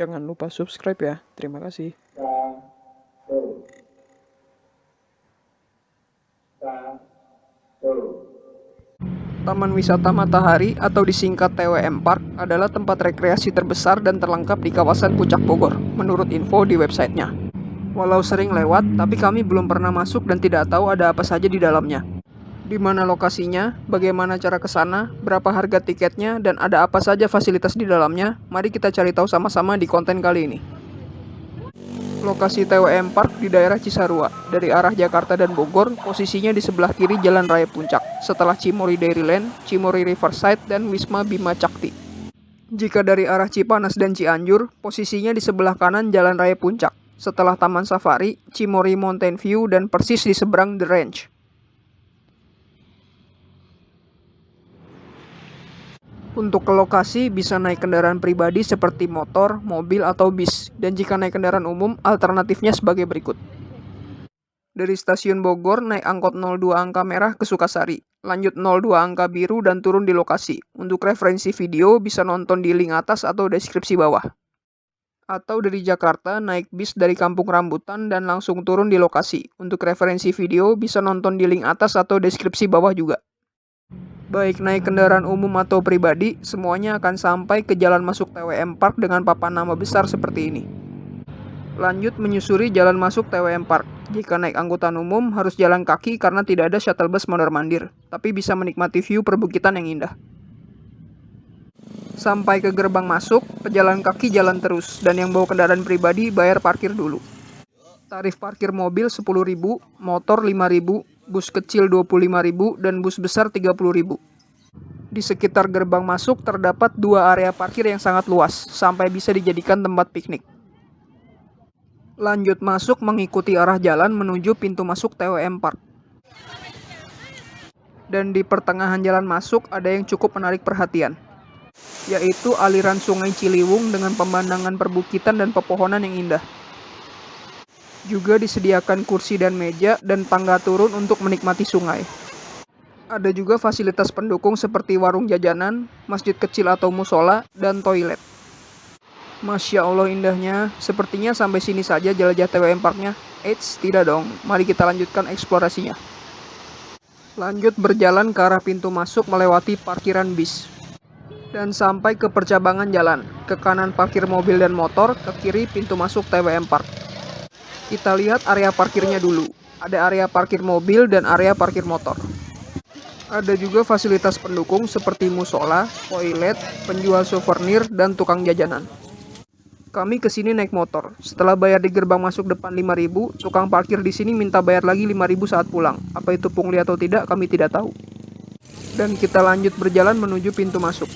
Jangan lupa subscribe ya. Terima kasih. Taman Wisata Matahari atau disingkat TWM Park adalah tempat rekreasi terbesar dan terlengkap di kawasan Puncak Bogor, menurut info di websitenya. Walau sering lewat, tapi kami belum pernah masuk dan tidak tahu ada apa saja di dalamnya. Di mana lokasinya, bagaimana cara ke sana, berapa harga tiketnya, dan ada apa saja fasilitas di dalamnya, mari kita cari tahu sama-sama di konten kali ini. Lokasi TWM Park di daerah Cisarua, dari arah Jakarta dan Bogor, posisinya di sebelah kiri Jalan Raya Puncak, setelah Cimory Dairyland, Cimory Riverside, dan Wisma Bima Cakti. Jika dari arah Cipanas dan Cianjur, posisinya di sebelah kanan Jalan Raya Puncak, setelah Taman Safari, Cimory Mountain View, dan persis di seberang The Range. Untuk ke lokasi bisa naik kendaraan pribadi seperti motor, mobil, atau bis. Dan jika naik kendaraan umum, alternatifnya sebagai berikut. Dari stasiun Bogor, naik angkot 02 angka merah ke Sukasari. Lanjut 02 angka biru dan turun di lokasi. Untuk referensi video bisa nonton di link atas atau deskripsi bawah. Atau dari Jakarta, naik bis dari Kampung Rambutan dan langsung turun di lokasi. Untuk referensi video bisa nonton di link atas atau deskripsi bawah juga. Baik naik kendaraan umum atau pribadi, semuanya akan sampai ke jalan masuk TWM Park dengan papan nama besar seperti ini. Lanjut menyusuri jalan masuk TWM Park. Jika naik angkutan umum harus jalan kaki karena tidak ada shuttle bus mondar-mandir, tapi bisa menikmati view perbukitan yang indah. Sampai ke gerbang masuk, pejalan kaki jalan terus, dan yang bawa kendaraan pribadi bayar parkir dulu. Tarif parkir mobil 10.000, motor 5.000, bus kecil 25.000, dan bus besar 30.000. Di sekitar gerbang masuk terdapat 2 area parkir yang sangat luas, sampai bisa dijadikan tempat piknik. Lanjut masuk mengikuti arah jalan menuju pintu masuk TWM Park. Dan di pertengahan jalan masuk ada yang cukup menarik perhatian, yaitu aliran sungai Ciliwung dengan pemandangan perbukitan dan pepohonan yang indah. Juga disediakan kursi dan meja dan tangga turun untuk menikmati sungai. Ada juga fasilitas pendukung seperti warung jajanan, masjid kecil atau musola, dan toilet. Masya Allah indahnya, sepertinya sampai sini saja jelajah TWM Parknya. Eits, tidak dong, mari kita lanjutkan eksplorasinya. Lanjut berjalan ke arah pintu masuk melewati parkiran bis. Dan sampai ke percabangan jalan, ke kanan parkir mobil dan motor, ke kiri pintu masuk TWM Park. Kita lihat area parkirnya dulu. Ada area parkir mobil dan area parkir motor. Ada juga fasilitas pendukung seperti musola, toilet, penjual souvenir, dan tukang jajanan. Kami kesini naik motor. Setelah bayar di gerbang masuk depan 5.000, tukang parkir di sini minta bayar lagi 5.000 saat pulang. Apa itu pungli atau tidak, kami tidak tahu. Dan kita lanjut berjalan menuju pintu masuk.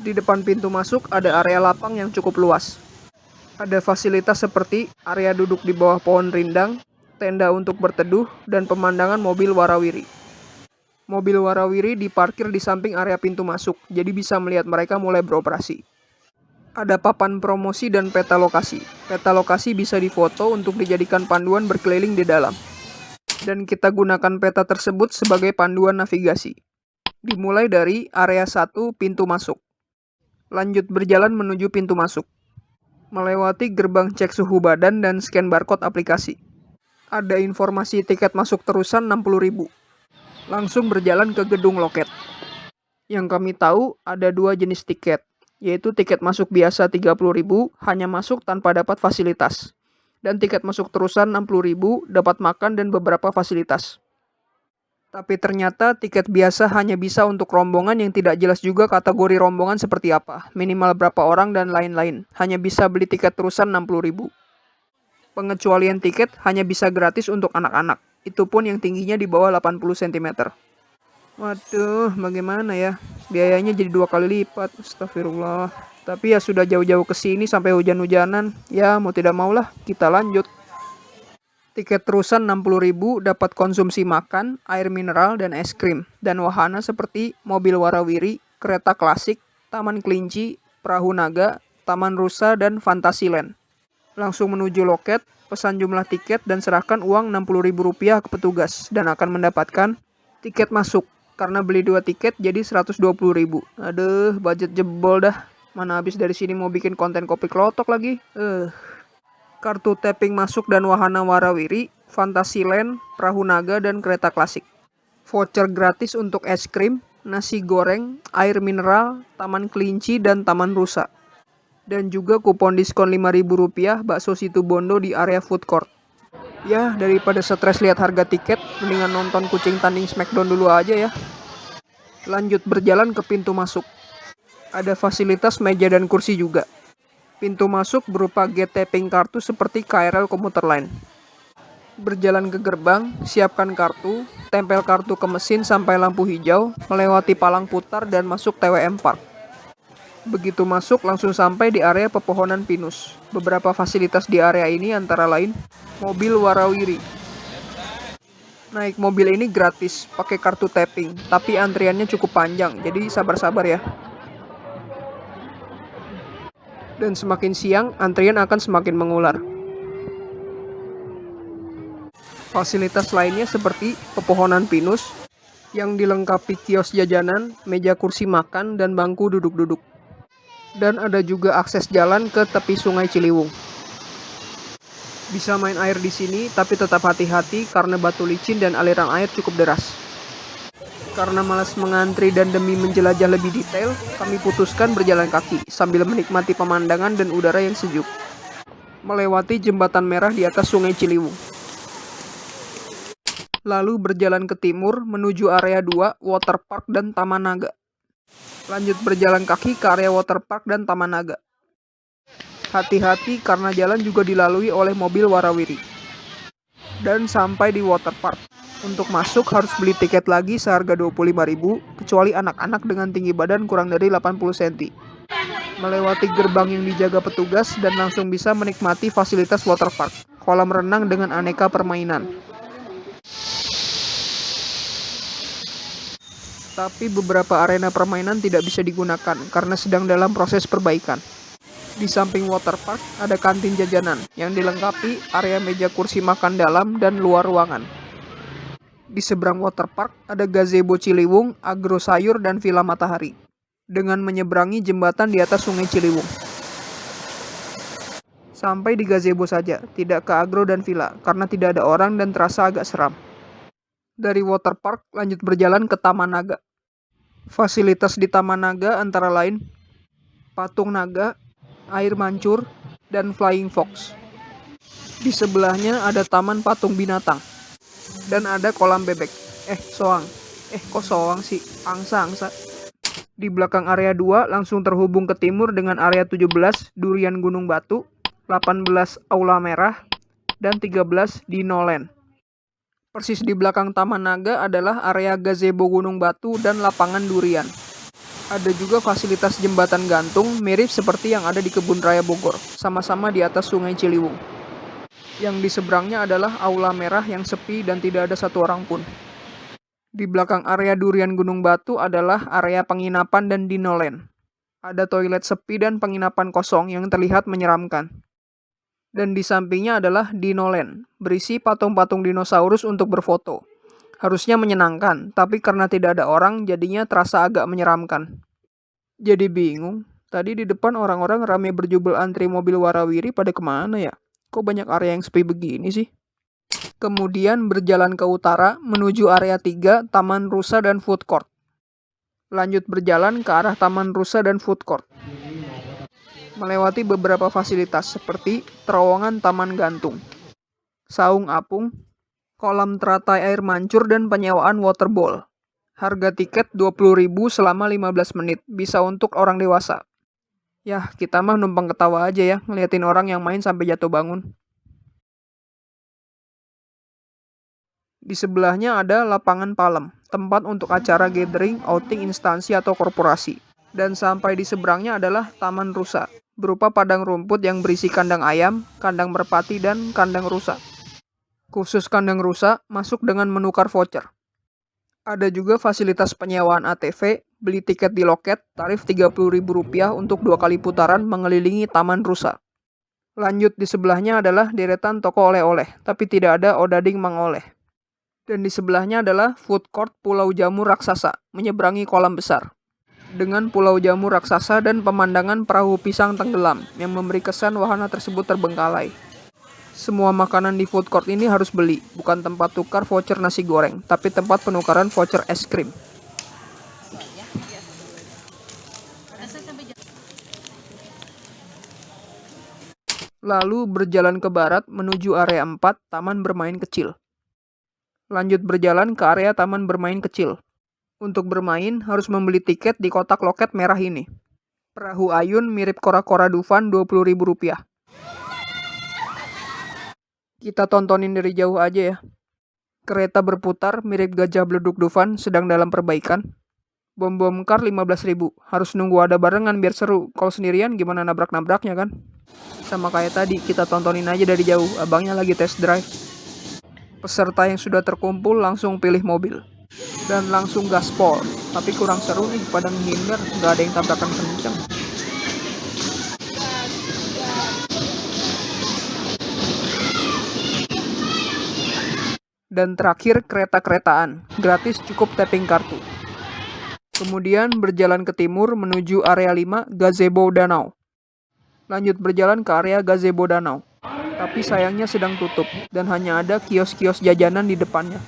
Di depan pintu masuk ada area lapang yang cukup luas. Ada fasilitas seperti area duduk di bawah pohon rindang, tenda untuk berteduh, dan pemandangan mobil warawiri. Mobil warawiri diparkir di samping area pintu masuk, jadi bisa melihat mereka mulai beroperasi. Ada papan promosi dan peta lokasi. Peta lokasi bisa difoto untuk dijadikan panduan berkeliling di dalam. Dan kita gunakan peta tersebut sebagai panduan navigasi. Dimulai dari area 1 pintu masuk. Lanjut berjalan menuju pintu masuk. Melewati gerbang cek suhu badan dan scan barcode aplikasi. Ada informasi tiket masuk terusan 60.000. Langsung berjalan ke gedung loket. Yang kami tahu ada 2 jenis tiket, yaitu tiket masuk biasa 30.000 hanya masuk tanpa dapat fasilitas. Dan tiket masuk terusan 60.000 dapat makan dan beberapa fasilitas. Tapi ternyata tiket biasa hanya bisa untuk rombongan yang tidak jelas juga kategori rombongan seperti apa, minimal berapa orang dan lain-lain. Hanya bisa beli tiket terusan 60.000. Pengecualian tiket hanya bisa gratis untuk anak-anak, itu pun yang tingginya di bawah 80 cm. Waduh, bagaimana ya? Biayanya jadi 2 kali lipat, astagfirullah. Tapi ya sudah jauh-jauh ke sini sampai hujan-hujanan, ya mau tidak maulah, kita lanjut. Tiket terusan 60.000 dapat konsumsi makan, air mineral, dan es krim. Dan wahana seperti mobil warawiri, kereta klasik, taman kelinci, perahu naga, taman rusa, dan Fantasyland. Langsung menuju loket, pesan jumlah tiket, dan serahkan uang Rp60.000 ke petugas. Dan akan mendapatkan tiket masuk. Karena beli 2 tiket jadi 120.000. Aduh, budget jebol dah. Mana habis dari sini mau bikin konten kopi klotok lagi. Kartu tapping masuk dan wahana warawiri, Fantasyland, Perahu Naga, dan kereta klasik. Voucher gratis untuk es krim, nasi goreng, air mineral, Taman Kelinci, dan Taman Rusa. Dan juga kupon diskon Rp5.000 bakso Situbondo di area food court. Ya, daripada stres lihat harga tiket, mendingan nonton kucing tanding Smackdown dulu aja ya. Lanjut berjalan ke pintu masuk. Ada fasilitas meja dan kursi juga. Pintu masuk berupa gate tapping kartu seperti KRL komuter lain. Berjalan ke gerbang, siapkan kartu, tempel kartu ke mesin sampai lampu hijau, melewati palang putar dan masuk TWM Park. Begitu masuk langsung sampai di area pepohonan pinus. Beberapa fasilitas di area ini antara lain mobil warawiri. Naik mobil ini gratis, pakai kartu tapping, tapi antriannya cukup panjang, jadi sabar-sabar ya. Dan semakin siang, antrian akan semakin mengular. Fasilitas lainnya seperti pepohonan pinus, yang dilengkapi kios jajanan, meja kursi makan, dan bangku duduk-duduk. Dan ada juga akses jalan ke tepi Sungai Ciliwung. Bisa main air di sini, tapi tetap hati-hati karena batu licin dan aliran air cukup deras. Karena malas mengantri dan demi menjelajah lebih detail, kami putuskan berjalan kaki sambil menikmati pemandangan dan udara yang sejuk. Melewati jembatan merah di atas Sungai Ciliwung. Lalu berjalan ke timur menuju area 2, Water Park dan Taman Naga. Lanjut berjalan kaki ke area Water Park dan Taman Naga. Hati-hati karena jalan juga dilalui oleh mobil warawiri. Dan sampai di Water Park. Untuk masuk harus beli tiket lagi seharga Rp25.000, kecuali anak-anak dengan tinggi badan kurang dari 80 cm. Melewati gerbang yang dijaga petugas dan langsung bisa menikmati fasilitas Water Park, kolam renang dengan aneka permainan. Tapi beberapa arena permainan tidak bisa digunakan karena sedang dalam proses perbaikan. Di samping water park ada kantin jajanan yang dilengkapi area meja kursi makan dalam dan luar ruangan. Di seberang water park ada gazebo Ciliwung, agro sayur, dan villa matahari. Dengan menyeberangi jembatan di atas Sungai Ciliwung. Sampai di gazebo saja, tidak ke agro dan villa karena tidak ada orang dan terasa agak seram. Dari water park lanjut berjalan ke Taman Naga. Fasilitas di Taman Naga antara lain patung naga, air mancur, dan flying fox. Di sebelahnya ada taman patung binatang. Dan ada kolam bebek. Soang. Kok soang sih? Angsa. Di belakang area 2 langsung terhubung ke timur dengan area 17 Durian Gunung Batu, 18 Aula Merah, dan 13 Dinoland. Persis di belakang Taman Naga adalah area gazebo Gunung Batu dan lapangan durian. Ada juga fasilitas jembatan gantung mirip seperti yang ada di Kebun Raya Bogor, sama-sama di atas Sungai Ciliwung. Yang di seberangnya adalah Aula Merah yang sepi dan tidak ada satu orang pun. Di belakang area Durian Gunung Batu adalah area penginapan dan Dinoland. Ada toilet sepi dan penginapan kosong yang terlihat menyeramkan. Dan di sampingnya adalah Dinoland, berisi patung-patung dinosaurus untuk berfoto. Harusnya menyenangkan, tapi karena tidak ada orang, jadinya terasa agak menyeramkan. Jadi bingung, tadi di depan orang-orang ramai berjubel antri mobil warawiri pada kemana ya? Kok banyak area yang sepi begini sih? Kemudian berjalan ke utara menuju area 3, Taman Rusa dan Food Court. Lanjut berjalan ke arah Taman Rusa dan Food Court. Melewati beberapa fasilitas seperti terowongan taman gantung, saung apung, kolam teratai air mancur, dan penyewaan waterball. Harga tiket Rp20.000 selama 15 menit, bisa untuk orang dewasa. Yah, kita mah numpang ketawa aja ya, ngeliatin orang yang main sampai jatuh bangun. Di sebelahnya ada lapangan palem, tempat untuk acara gathering, outing instansi atau korporasi. Dan sampai di seberangnya adalah Taman Rusa, berupa padang rumput yang berisi kandang ayam, kandang merpati, dan kandang rusa. Khusus kandang rusa, masuk dengan menukar voucher. Ada juga fasilitas penyewaan ATV, beli tiket di loket, tarif Rp30.000 untuk 2 kali putaran mengelilingi Taman Rusa. Lanjut di sebelahnya adalah deretan toko oleh-oleh, tapi tidak ada odading mangoleh. Dan di sebelahnya adalah food court Pulau Jamur Raksasa, menyeberangi kolam besar. dengan pulau jamu raksasa dan pemandangan perahu pisang tenggelam yang memberi kesan wahana tersebut terbengkalai. Semua makanan di food court ini harus beli, bukan tempat tukar voucher nasi goreng, tapi tempat penukaran voucher es krim. Lalu berjalan ke barat menuju area 4, taman bermain kecil. Lanjut berjalan ke area taman bermain kecil. Untuk bermain, harus membeli tiket di kotak loket merah ini. Perahu ayun mirip kora-kora Dufan Rp20.000. Kita tontonin dari jauh aja ya. Kereta berputar mirip gajah beleduk Dufan sedang dalam perbaikan. Bom-bom kar 15.000. Harus nunggu ada barengan biar seru. Kalau sendirian gimana nabrak-nabraknya kan? Sama kayak tadi, kita tontonin aja dari jauh. Abangnya lagi test drive. Peserta yang sudah terkumpul langsung pilih mobil. Dan langsung gaspol. Tapi kurang seru nih, pada menghindar, nggak ada yang tabrakan kenceng. Dan terakhir kereta-keretaan, gratis cukup tapping kartu. Kemudian berjalan ke timur menuju area 5 Gazebo Danau. Lanjut berjalan ke area Gazebo Danau. Tapi sayangnya sedang tutup dan hanya ada kios-kios jajanan di depannya.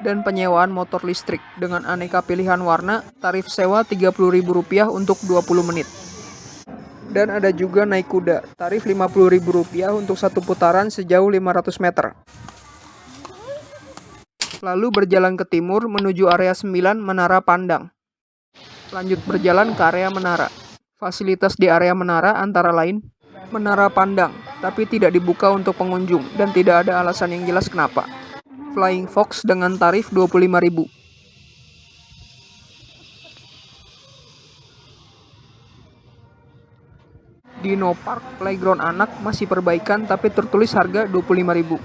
Dan penyewaan motor listrik dengan aneka pilihan warna, tarif sewa Rp30.000 untuk 20 menit. Dan ada juga naik kuda, tarif Rp50.000 untuk satu putaran sejauh 500 meter. Lalu berjalan ke timur menuju area 9 Menara Pandang. Lanjut berjalan ke area menara. Fasilitas di area menara antara lain Menara Pandang, tapi tidak dibuka untuk pengunjung dan tidak ada alasan yang jelas kenapa. Flying Fox dengan tarif Rp25.000. Dino Park Playground anak masih perbaikan tapi tertulis harga Rp25.000.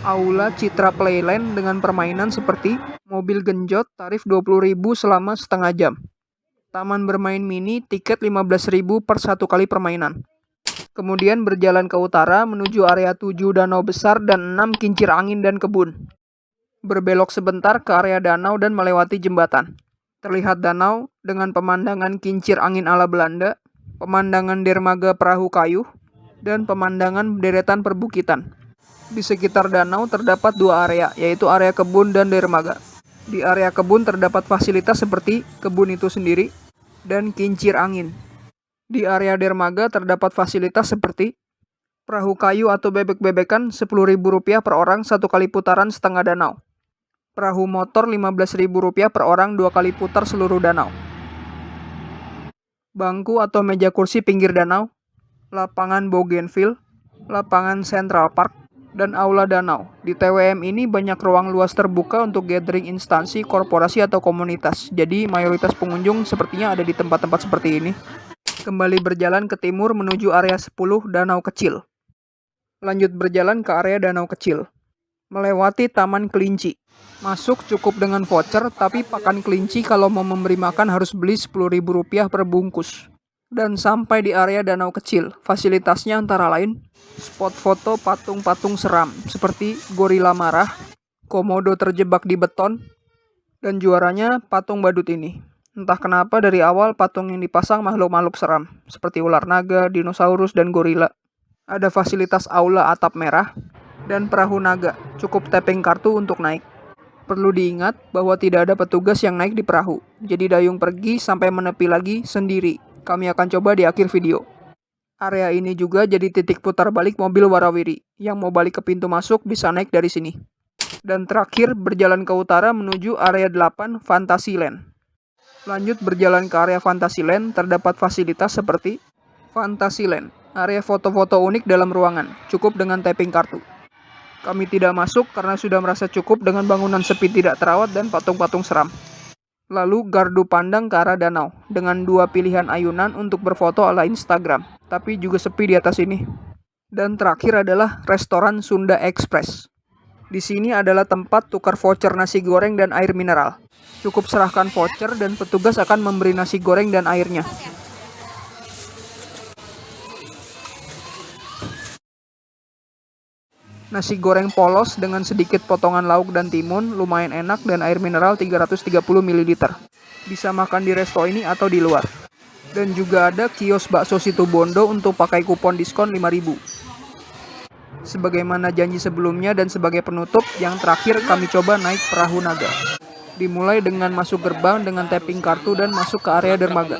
Aula Citra Playland dengan permainan seperti mobil genjot tarif Rp20.000 selama setengah jam. Taman bermain mini tiket Rp15.000 per satu kali permainan. Kemudian berjalan ke utara menuju area 7 danau besar dan 6 kincir angin dan kebun. Berbelok sebentar ke area danau dan melewati jembatan. Terlihat danau dengan pemandangan kincir angin ala Belanda, pemandangan dermaga perahu kayu, dan pemandangan deretan perbukitan. Di sekitar danau terdapat dua area, yaitu area kebun dan dermaga. Di area kebun terdapat fasilitas seperti kebun itu sendiri dan kincir angin. Di area dermaga terdapat fasilitas seperti perahu kayu atau bebek-bebekan Rp10.000 per orang satu kali putaran setengah danau. Perahu motor Rp15.000 per orang 2 kali putar seluruh danau. Bangku atau meja kursi pinggir danau, lapangan Bougainville, lapangan Central Park, dan aula danau. Di TWM ini banyak ruang luas terbuka untuk gathering instansi, korporasi, atau komunitas. Jadi mayoritas pengunjung sepertinya ada di tempat-tempat seperti ini. Kembali berjalan ke timur menuju area 10 Danau Kecil. Lanjut berjalan ke area Danau Kecil. Melewati Taman Kelinci. Masuk cukup dengan voucher, tapi pakan kelinci kalau mau memberi makan harus beli Rp10.000 per bungkus. Dan sampai di area Danau Kecil, fasilitasnya antara lain spot foto patung-patung seram seperti gorila marah, komodo terjebak di beton, dan juaranya patung badut ini. Entah kenapa dari awal patung yang dipasang makhluk-makhluk seram, seperti ular naga, dinosaurus, dan gorila. Ada fasilitas aula atap merah, dan perahu naga, cukup tapping kartu untuk naik. Perlu diingat bahwa tidak ada petugas yang naik di perahu, jadi dayung pergi sampai menepi lagi sendiri. Kami akan coba di akhir video. Area ini juga jadi titik putar balik mobil warawiri, yang mau balik ke pintu masuk bisa naik dari sini. Dan terakhir berjalan ke utara menuju area 8 Fantasyland. Lanjut berjalan ke area Fantasyland, terdapat fasilitas seperti Fantasyland, area foto-foto unik dalam ruangan, cukup dengan tapping kartu. Kami tidak masuk karena sudah merasa cukup dengan bangunan sepi tidak terawat dan patung-patung seram. Lalu gardu pandang ke arah danau, dengan 2 pilihan ayunan untuk berfoto ala Instagram, tapi juga sepi di atas ini. Dan terakhir adalah restoran Sunda Express. Di sini adalah tempat tukar voucher nasi goreng dan air mineral. Cukup serahkan voucher dan petugas akan memberi nasi goreng dan airnya. Nasi goreng polos dengan sedikit potongan lauk dan timun, lumayan enak, dan air mineral 330 ml. Bisa makan di resto ini atau di luar. Dan juga ada kios bakso Situbondo untuk pakai kupon diskon 5.000. Sebagaimana janji sebelumnya dan sebagai penutup, yang terakhir kami coba naik perahu naga. Dimulai dengan masuk gerbang dengan tapping kartu dan masuk ke area dermaga.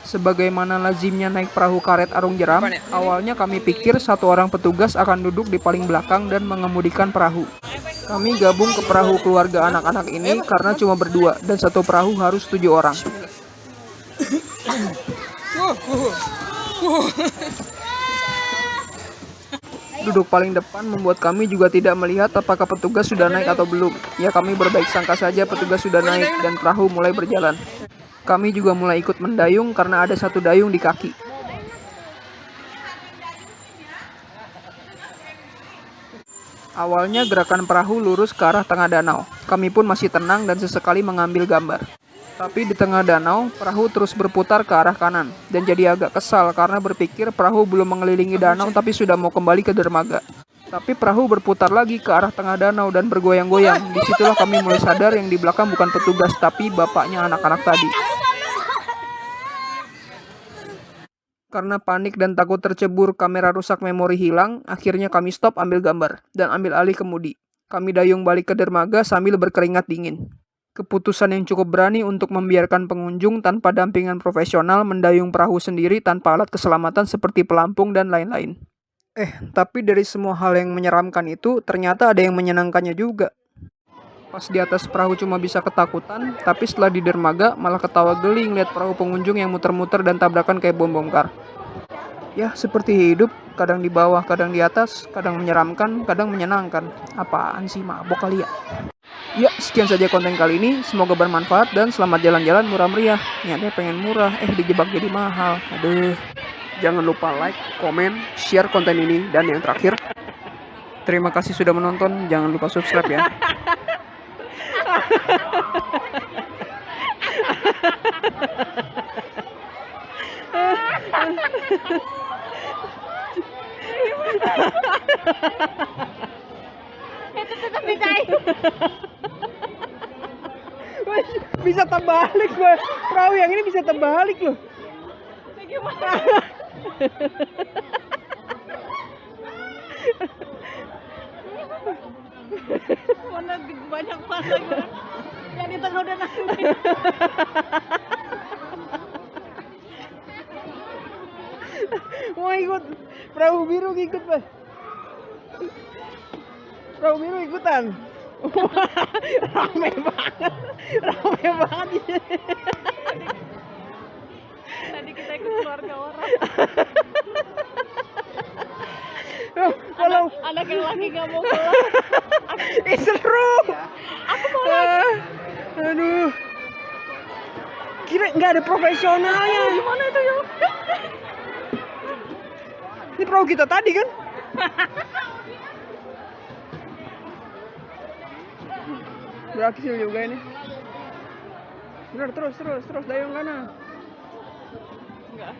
Sebagaimana lazimnya naik perahu karet Arung Jeram, awalnya kami pikir satu orang petugas akan duduk di paling belakang dan mengemudikan perahu. Kami gabung ke perahu keluarga anak-anak ini karena cuma berdua dan satu perahu harus 7 orang. Duduk paling depan membuat kami juga tidak melihat apakah petugas sudah naik atau belum. Ya, kami berbaik sangka saja petugas sudah naik dan perahu mulai berjalan. Kami juga mulai ikut mendayung karena ada satu dayung di kaki. Awalnya gerakan perahu lurus ke arah tengah danau. Kami pun masih tenang dan sesekali mengambil gambar. Tapi di tengah danau, perahu terus berputar ke arah kanan. Dan jadi agak kesal karena berpikir perahu belum mengelilingi danau tapi sudah mau kembali ke dermaga. Tapi perahu berputar lagi ke arah tengah danau dan bergoyang-goyang. Disitulah kami mulai sadar yang di belakang bukan petugas tapi bapaknya anak-anak tadi. Karena panik dan takut tercebur kamera rusak memori hilang, akhirnya kami stop ambil gambar dan ambil alih kemudi. Kami dayung balik ke dermaga sambil berkeringat dingin. Keputusan yang cukup berani untuk membiarkan pengunjung tanpa dampingan profesional mendayung perahu sendiri tanpa alat keselamatan seperti pelampung dan lain-lain. Tapi dari semua hal yang menyeramkan itu, ternyata ada yang menyenangkannya juga. Pas di atas perahu cuma bisa ketakutan, tapi setelah di dermaga malah ketawa geli ngeliat perahu pengunjung yang muter-muter dan tabrakan kayak bom bongkar. Ya, seperti hidup, kadang di bawah, kadang di atas, kadang menyeramkan, kadang menyenangkan. Apaan sih, mabok kali ya? Ya, sekian saja konten kali ini. Semoga bermanfaat dan selamat jalan-jalan murah meriah. Niatnya pengen murah, dijebak jadi mahal. Aduh. Jangan lupa like, komen, share konten ini. Dan yang terakhir, terima kasih sudah menonton. Jangan lupa subscribe ya. Itu tetap dicari. Bisa terbalik gue. Perahu yang ini bisa terbalik loh. Gimana? Mana banyak masa gue. Yang di tengah udah naik. Mau ikut perahu biru ikut Pak. Perahu biru ikutan. Rame banget. Tadi kita ikut keluarga orang. Kalau anak yang lagi nggak mau keluar. seru. Aku mau lagi. Aduh. Kira nggak ada profesionalnya. Gimana itu ya? Ini perahu kita tadi kan? Berhasil juga ini. Bener, terus dayung kanan. Enggak.